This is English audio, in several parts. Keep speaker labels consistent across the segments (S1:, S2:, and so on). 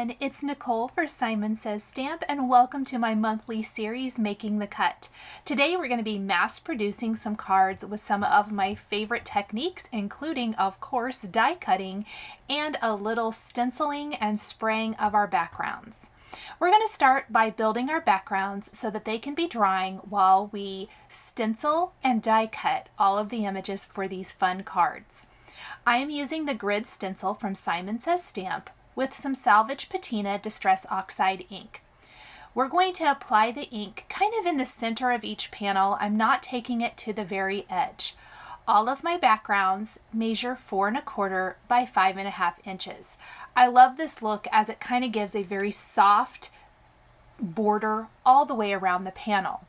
S1: everyone, it's Nicole for Simon Says Stamp and welcome to my monthly series Making the Cut. Today we're going to be mass producing some cards with some of my favorite techniques, including of course die cutting and a little stenciling and spraying of our backgrounds. We're going to start by building our backgrounds so that they can be drying while we stencil and die cut all of the images for these fun cards. I am using the grid stencil from Simon Says Stamp with some salvage patina distress oxide ink. We're going to apply the ink kind of in the center of each panel. I'm not taking it to the very edge. All of my backgrounds measure 4 1/4 by 5 1/2 inches. I love this look as it kind of gives a very soft border all the way around the panel.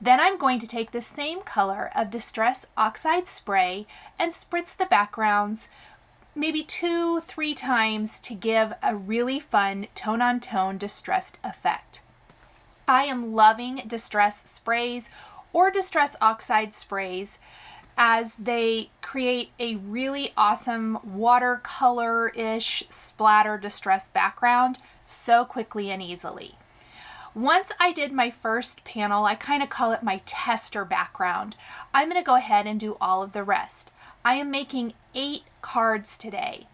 S1: Then I'm going to take the same color of Distress Oxide spray and spritz the backgrounds maybe 2-3 times to give a really fun tone-on-tone distressed effect. I am loving distress sprays or Distress Oxide sprays as they create a really awesome watercolor-ish splatter distress background so quickly and easily. Once I did my first panel, I kind of call it my tester background. I'm going to go ahead and do all of the rest. I am making 8 cards today.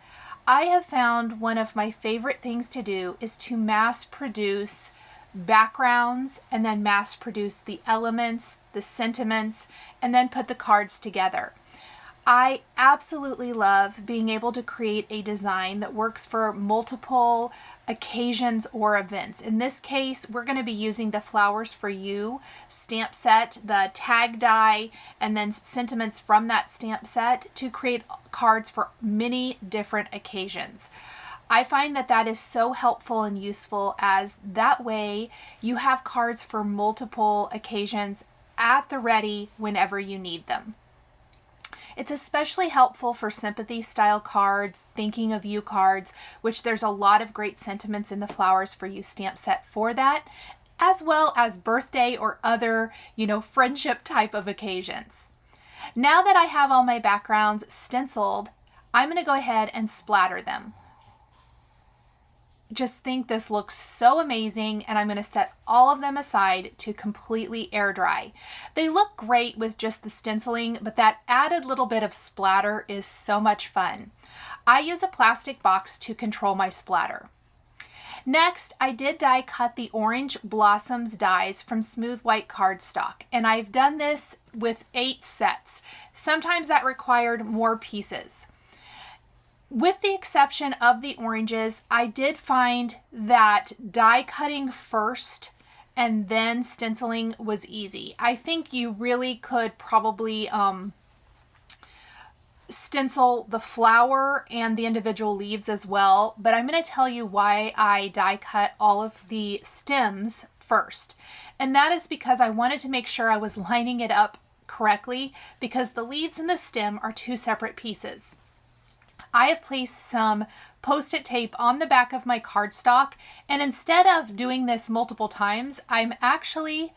S1: I have found one of my favorite things to do is to mass produce backgrounds and then mass produce the elements, the sentiments, and then put the cards together. I absolutely love being able to create a design that works for multiple occasions or events. In this case, we're going to be using the Flowers for You stamp set, the tag die, and then sentiments from that stamp set to create cards for many different occasions. I find that that is so helpful and useful as that way you have cards for multiple occasions at the ready whenever you need them. It's especially helpful for sympathy style cards, thinking of you cards, which there's a lot of great sentiments in the Flowers for You stamp set for that, as well as birthday or other, friendship type of occasions. Now that I have all my backgrounds stenciled, I'm going to go ahead and splatter them. Just think this looks so amazing, and I'm going to set all of them aside to completely air dry. They look great with just the stenciling, but that added little bit of splatter is so much fun. I use a plastic box to control my splatter. Next, I did die cut the Orange Blossoms dies from Smooth White cardstock, and I've done this with 8 sets. Sometimes that required more pieces. With the exception of the oranges, I did find that die cutting first and then stenciling was easy. I think you really could probably stencil the flower and the individual leaves as well, but I'm going to tell you why I die cut all of the stems first. And that is because I wanted to make sure I was lining it up correctly, because the leaves and the stem are 2 separate pieces. I have placed some Post-it tape on the back of my cardstock, and instead of doing this multiple times, I'm actually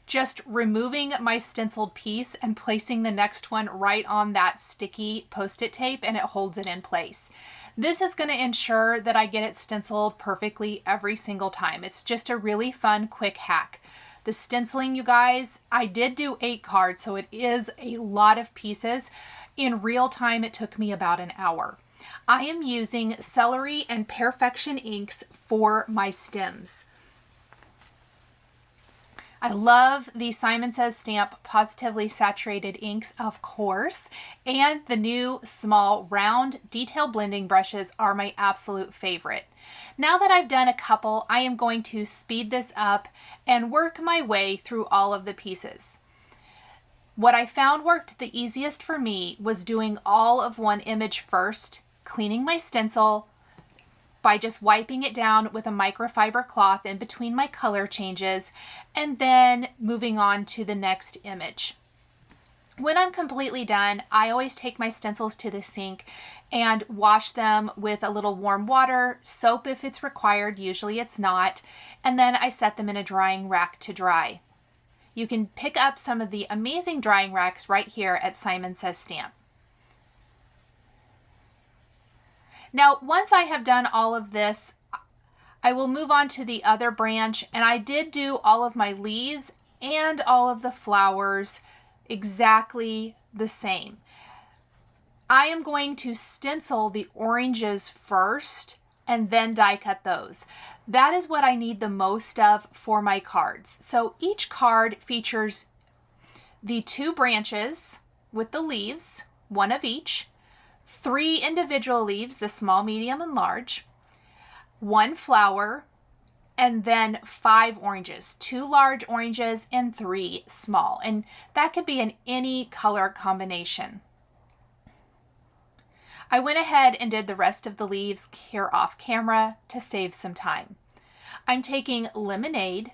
S1: just removing my stenciled piece and placing the next one right on that sticky Post-it tape, and it holds it in place. This is going to ensure that I get it stenciled perfectly every single time. It's just a really fun, quick hack. The stenciling, you guys, I did do 8 cards, so it is a lot of pieces. In real time, it took me about an hour. I am using Celery and Perfection inks for my stems. I love the Simon Says Stamp Pawsitively saturated inks, of course, and the new small round detail blending brushes are my absolute favorite. Now that I've done a couple, I am going to speed this up and work my way through all of the pieces. What I found worked the easiest for me was doing all of one image first, cleaning my stencil by just wiping it down with a microfiber cloth in between my color changes, and then moving on to the next image. When I'm completely done, I always take my stencils to the sink and wash them with a little warm water, soap if it's required, usually it's not, and then I set them in a drying rack to dry. You can pick up some of the amazing drying racks right here at Simon Says Stamp. Now, once I have done all of this, I will move on to the other branch, and I did do all of my leaves and all of the flowers exactly the same. I am going to stencil the oranges first and then die cut those. That is what I need the most of for my cards. So each card features the 2 branches with the leaves, 1 of each, 3 individual leaves, the small, medium, and large, 1 flower, and then 5 oranges, 2 large oranges and 3 small. And that could be in any color combination. I went ahead and did the rest of the leaves here off camera to save some time. I'm taking Lemonade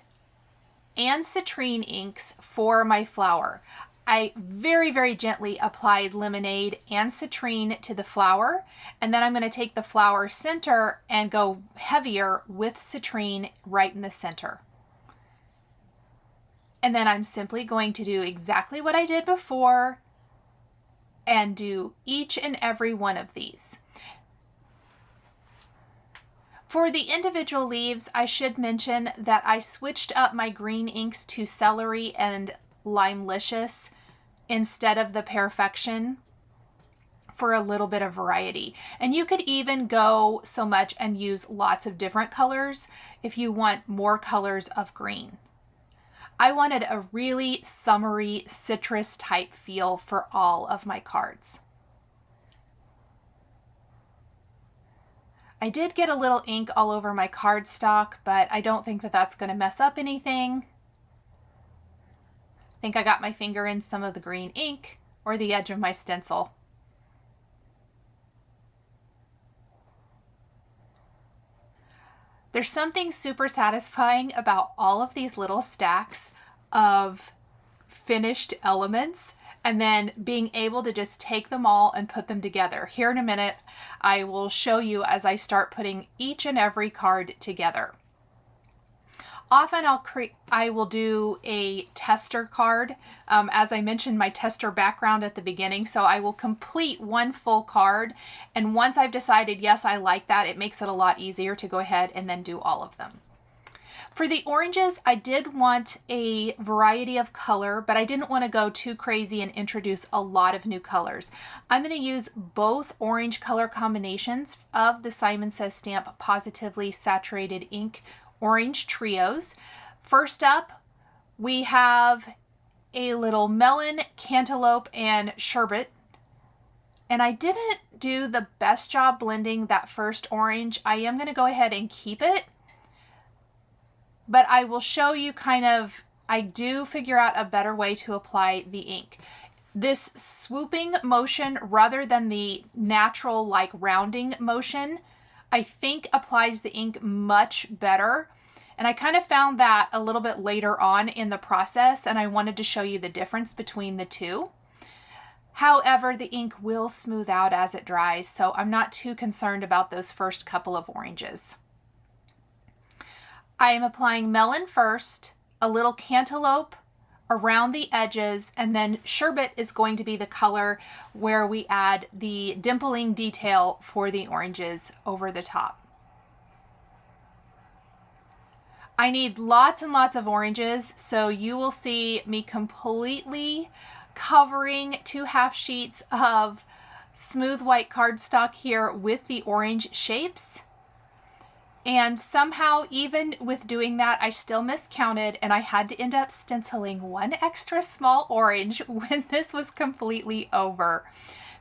S1: and citrine inks for my flower. I very, very gently applied Lemonade and citrine to the flower, and then I'm going to take the flower center and go heavier with citrine right in the center. And then I'm simply going to do exactly what I did before and do each and every one of these. For the individual leaves, I should mention that I switched up my green inks to Celery and Limelicious instead of the Perfection for a little bit of variety. And you could even go so much and use lots of different colors if you want more colors of green. I wanted a really summery citrus type feel for all of my cards. I did get a little ink all over my cardstock, but I don't think that that's going to mess up anything. I think I got my finger in some of the green ink or the edge of my stencil. There's something super satisfying about all of these little stacks of finished elements and then being able to just take them all and put them together. Here in a minute, I will show you as I start putting each and every card together. Often I will do a tester card. As I mentioned, my tester background at the beginning, so I will complete 1 full card. And once I've decided, yes, I like that, it makes it a lot easier to go ahead and then do all of them. For the oranges, I did want a variety of color, but I didn't want to go too crazy and introduce a lot of new colors. I'm going to use both orange color combinations of the Simon Says Stamp Pawsitively Saturated Ink Orange Trios. First up, we have a little melon, cantaloupe, and sherbet. And I didn't do the best job blending that first orange. I am going to go ahead and keep it, but I will show you I do figure out a better way to apply the ink. This swooping motion rather than the natural like rounding motion, I think applies the ink much better. And I kind of found that a little bit later on in the process, and I wanted to show you the difference between the two. However, the ink will smooth out as it dries, so I'm not too concerned about those first couple of oranges. I am applying melon first, a little cantaloupe around the edges, and then sherbet is going to be the color where we add the dimpling detail for the oranges over the top. I need lots and lots of oranges, so you will see me completely covering 2 half sheets of smooth white cardstock here with the orange shapes. And somehow, even with doing that, I still miscounted and I had to end up stenciling 1 extra small orange when this was completely over,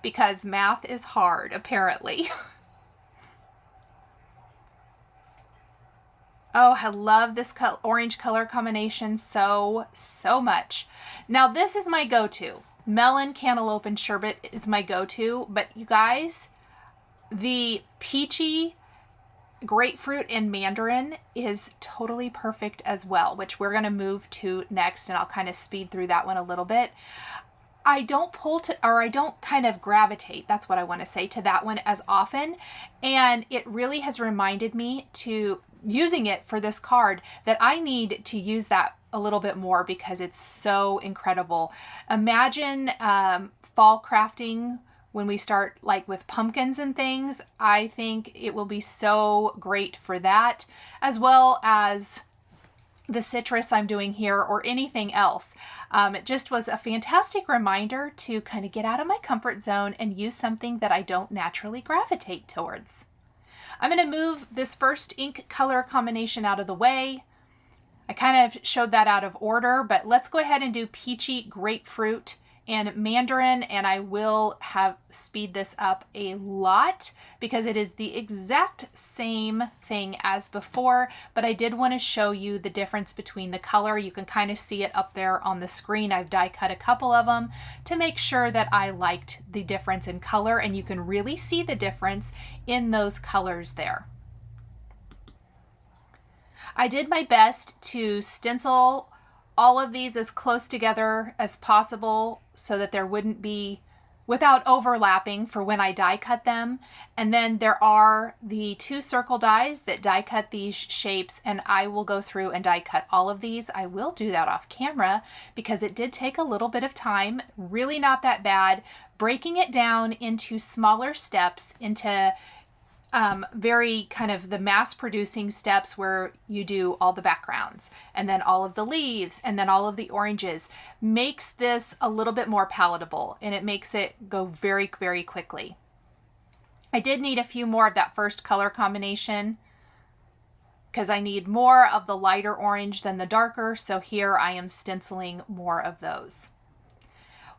S1: because math is hard, apparently. Oh, I love this orange color combination so much. Now, this is my go-to. Melon, cantaloupe, and sherbet is my go-to, but you guys, the peachy, grapefruit, and mandarin is totally perfect as well, which we're going to move to next, and I'll kind of speed through that one a little bit. I don't I don't kind of gravitate, that's what I want to say, to that one as often, and it really has reminded me to using it for this card that I need to use that a little bit more because it's so incredible. Imagine fall crafting when we start like with pumpkins and things. I think it will be so great for that, as well as the citrus I'm doing here or anything else. It just was a fantastic reminder to kind of get out of my comfort zone and use something that I don't naturally gravitate towards. I'm going to move this first ink color combination out of the way. I kind of showed that out of order, but let's go ahead and do peachy grapefruit and mandarin, and I will have speed this up a lot because it is the exact same thing as before, but I did want to show you the difference between the color. You can kind of see it up there on the screen. I've die cut a couple of them to make sure that I liked the difference in color, and you can really see the difference in those colors there. I did my best to stencil all of these as close together as possible so that there wouldn't be, without overlapping for when I die cut them. And then there are the 2 circle dies that die cut these shapes, and I will go through and die cut all of these. I will do that off camera because it did take a little bit of time, really not that bad, breaking it down into smaller steps, into very kind of the mass producing steps where you do all the backgrounds and then all of the leaves and then all of the oranges, makes this a little bit more palatable, and it makes it go very, very quickly. I did need a few more of that first color combination because I need more of the lighter orange than the darker, so here I am stenciling more of those.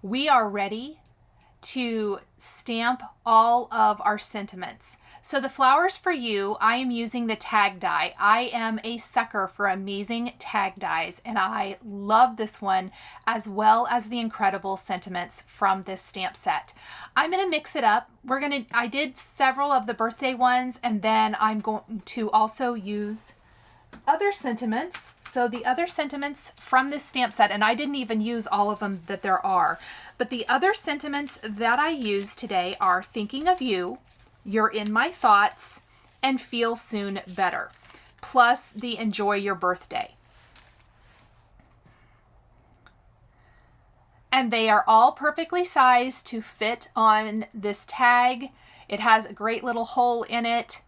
S1: We are ready to stamp all of our sentiments. So the flowers for you, I am using the tag die. I am a sucker for amazing tag dies, and I love this one as well as the incredible sentiments from this stamp set. I'm going to mix it up. I did several of the birthday ones, and then I'm going to also use other sentiments. So the other sentiments from this stamp set, and I didn't even use all of them that there are, but the other sentiments that I use today are thinking of you, you're in my thoughts, and feel soon better, plus the enjoy your birthday. And they are all perfectly sized to fit on this tag. It has a great little hole in it,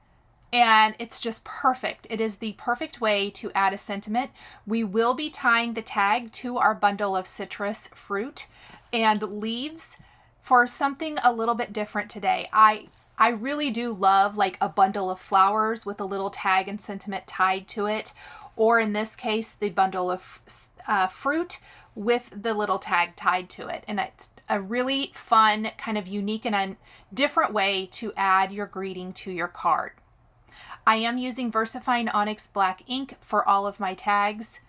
S1: and it's just perfect. It is the perfect way to add a sentiment. We will be tying the tag to our bundle of citrus fruit and leaves for something a little bit different today. I really do love like a bundle of flowers with a little tag and sentiment tied to it, or in this case, the bundle of fruit with the little tag tied to it. And it's a really fun, kind of unique and different way to add your greeting to your card. I am using VersaFine Onyx Black ink for all of my tags.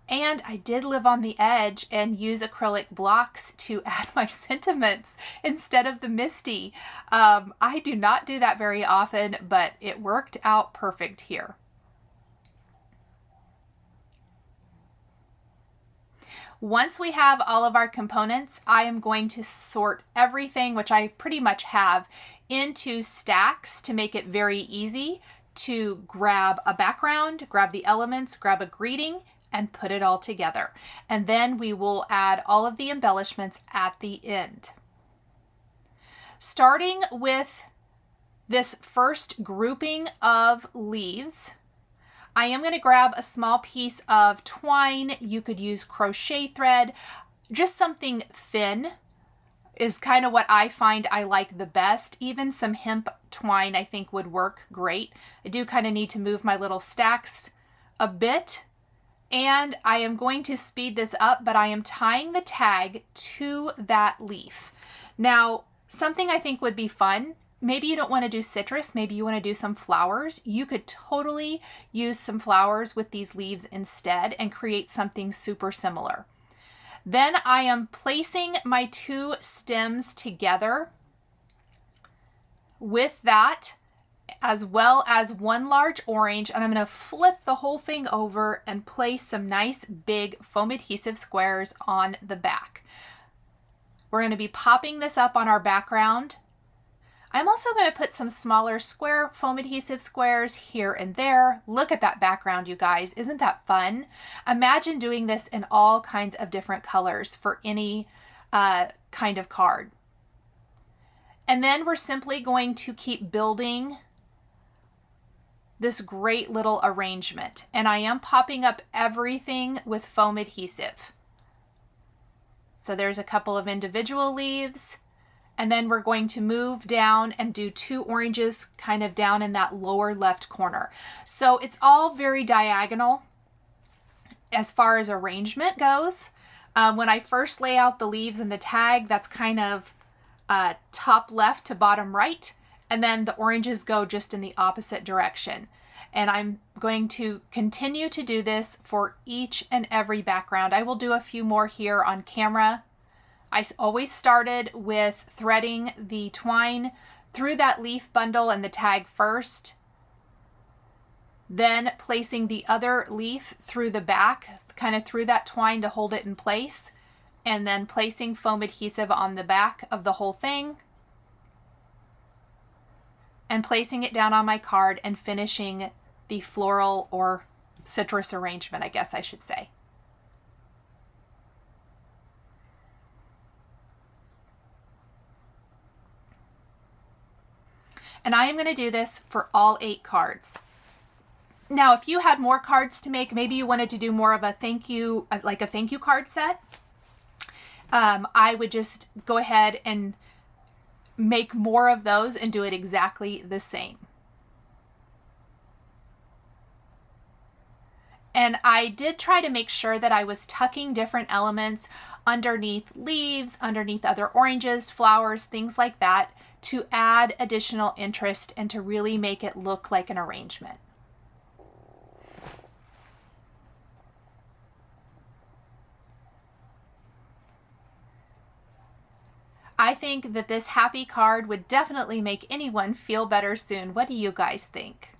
S1: And I did live on the edge and use acrylic blocks to add my sentiments instead of the Misty. I do not do that very often, but it worked out perfect here. Once we have all of our components, I am going to sort everything, which I pretty much have, into stacks to make it very easy to grab a background, grab the elements, grab a greeting, and put it all together. And then we will add all of the embellishments at the end. Starting with this first grouping of leaves, I am going to grab a small piece of twine. You could use crochet thread, just something thin is kind of what I find I like the best. Even some hemp twine I think would work great. I do kind of need to move my little stacks a bit, and I am going to speed this up, but I am tying the tag to that leaf. Now, something I think would be fun, maybe you don't want to do citrus, maybe you want to do some flowers. You could totally use some flowers with these leaves instead and create something super similar. Then I am placing my 2 stems together with that, as well as 1 large orange, and I'm going to flip the whole thing over and place some nice big foam adhesive squares on the back. We're going to be popping this up on our background. I'm also going to put some smaller square foam adhesive squares here and there. Look at that background, you guys. Isn't that fun? Imagine doing this in all kinds of different colors for any kind of card. And then we're simply going to keep building this great little arrangement. And I am popping up everything with foam adhesive. So there's a couple of individual leaves, and then we're going to move down and do 2 oranges kind of down in that lower left corner. So it's all very diagonal as far as arrangement goes. When I first lay out the leaves and the tag, that's kind of top left to bottom right, and then the oranges go just in the opposite direction. And I'm going to continue to do this for each and every background. I will do a few more here on camera. I always started with threading the twine through that leaf bundle and the tag first, then placing the other leaf through the back, kind of through that twine to hold it in place, and then placing foam adhesive on the back of the whole thing, and placing it down on my card and finishing the floral or citrus arrangement, I guess I should say. And I am going to do this for all 8 cards. Now, if you had more cards to make, maybe you wanted to do more of a thank you, like a thank you card set, I would just go ahead and make more of those and do it exactly the same. And I did try to make sure that I was tucking different elements underneath leaves, underneath other oranges, flowers, things like that, to add additional interest and to really make it look like an arrangement. I think that this happy card would definitely make anyone feel better soon. What do you guys think?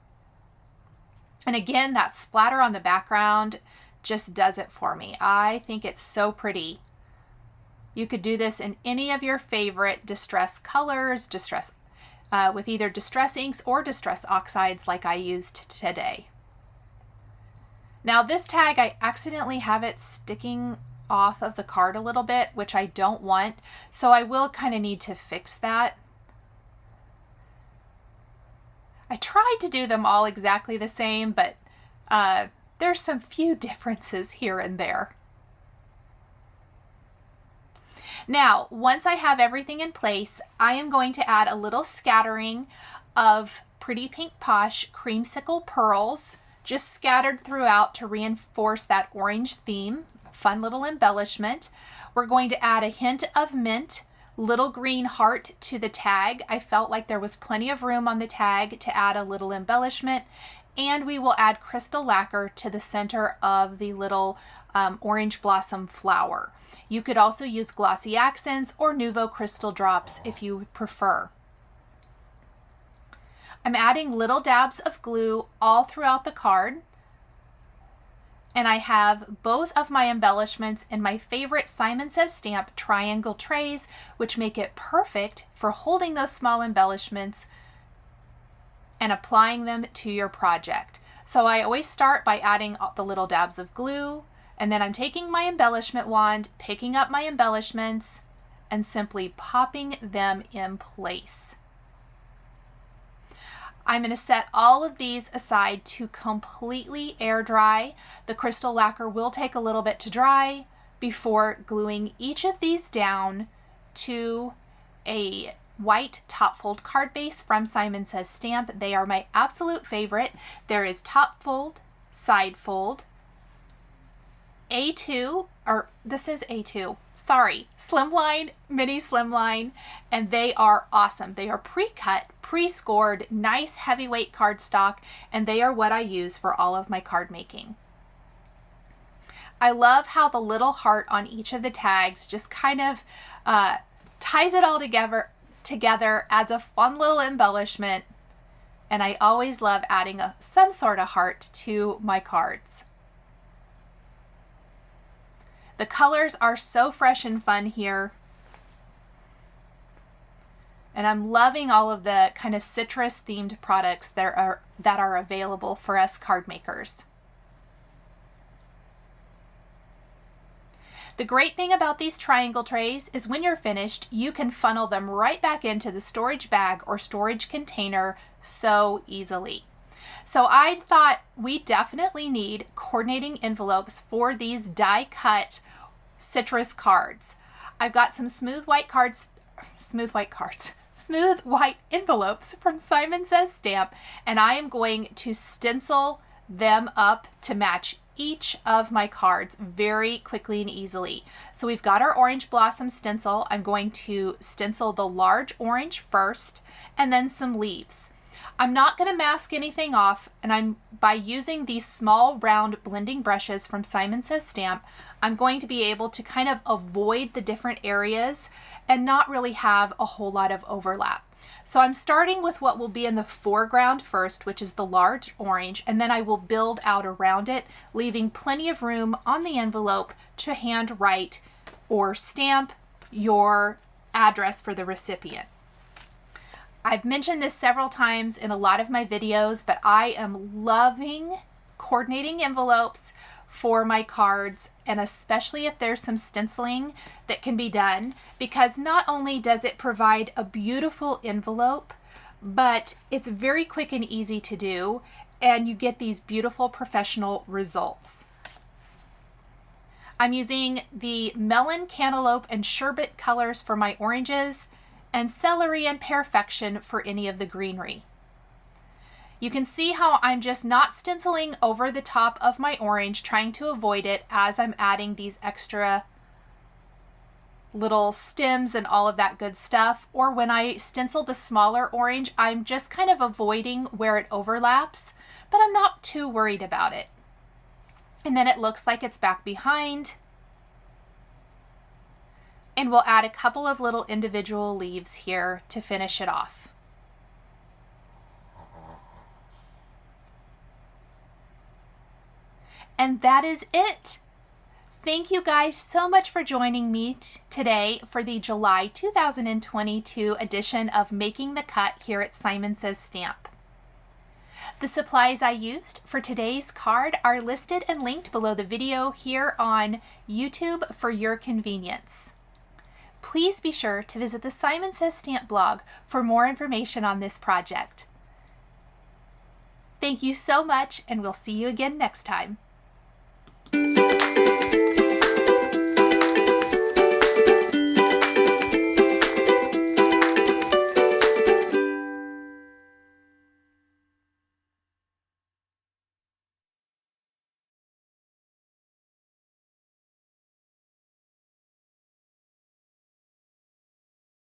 S1: And again, that splatter on the background just does it for me. I think it's so pretty. You could do this in any of your favorite distress colors, with either distress inks or distress oxides like I used today. Now this tag, I accidentally have it sticking off of the card a little bit, which I don't want, so I will kind of need to fix that. I tried to do them all exactly the same, but there's some few differences here and there. Now, once I have everything in place, I am going to add a little scattering of Pretty Pink Posh creamsicle pearls, just scattered throughout to reinforce that orange theme. Fun little embellishment. We're going to add a hint of mint, little green heart to the tag. I felt like there was plenty of room on the tag to add a little embellishment, and we will add crystal lacquer to the center of the little orange blossom flower. You could also use glossy accents or Nuvo crystal drops if you prefer. I'm adding little dabs of glue all throughout the card. And I have both of my embellishments in my favorite Simon Says Stamp triangle trays, which make it perfect for holding those small embellishments and applying them to your project. So I always start by adding the little dabs of glue, and then I'm taking my embellishment wand, picking up my embellishments, and simply popping them in place. I'm going to set all of these aside to completely air dry. The crystal lacquer will take a little bit to dry before gluing each of these down to a white top fold card base from Simon Says Stamp. They are my absolute favorite. There is top fold, side fold, A2, or this is A2, sorry, slimline, mini slimline, and they are awesome. They are pre-cut, pre-scored, nice heavyweight cardstock, and they are what I use for all of my card making. I love how the little heart on each of the tags just kind of ties it all together, adds a fun little embellishment, and I always love adding some sort of heart to my cards. The colors are so fresh and fun here. And I'm loving all of the kind of citrus themed products that are available for us card makers. The great thing about these triangle trays is when you're finished, you can funnel them right back into the storage bag or storage container so easily. So I thought we definitely need coordinating envelopes for these die cut citrus cards. I've got some smooth white envelopes from Simon Says Stamp, and I am going to stencil them up to match each of my cards very quickly and easily. So we've got our orange blossom stencil. I'm going to stencil the large orange first and then some leaves. I'm not going to mask anything off, and by using these small round blending brushes from Simon Says Stamp, I'm going to be able to kind of avoid the different areas and not really have a whole lot of overlap. So I'm starting with what will be in the foreground first, which is the large orange, and then I will build out around it, leaving plenty of room on the envelope to hand write or stamp your address for the recipient. I've mentioned this several times in a lot of my videos, but I am loving coordinating envelopes for my cards, and especially if there's some stenciling that can be done, because not only does it provide a beautiful envelope, but it's very quick and easy to do, and you get these beautiful professional results. I'm using the Melon, Cantaloupe, and Sherbet colors for my oranges, and Celery and Perfection for any of the greenery. You can see how I'm just not stenciling over the top of my orange, trying to avoid it as I'm adding these extra little stems and all of that good stuff. Or when I stencil the smaller orange, I'm just kind of avoiding where it overlaps, but I'm not too worried about it. And then it looks like it's back behind. And we'll add a couple of little individual leaves here to finish it off. And that is it. Thank you guys so much for joining me today for the July 2022 edition of Making the Cut here at Simon Says Stamp. The supplies I used for today's card are listed and linked below the video here on YouTube for your convenience. Please be sure to visit the Simon Says Stamp blog for more information on this project. Thank you so much, and we'll see you again next time.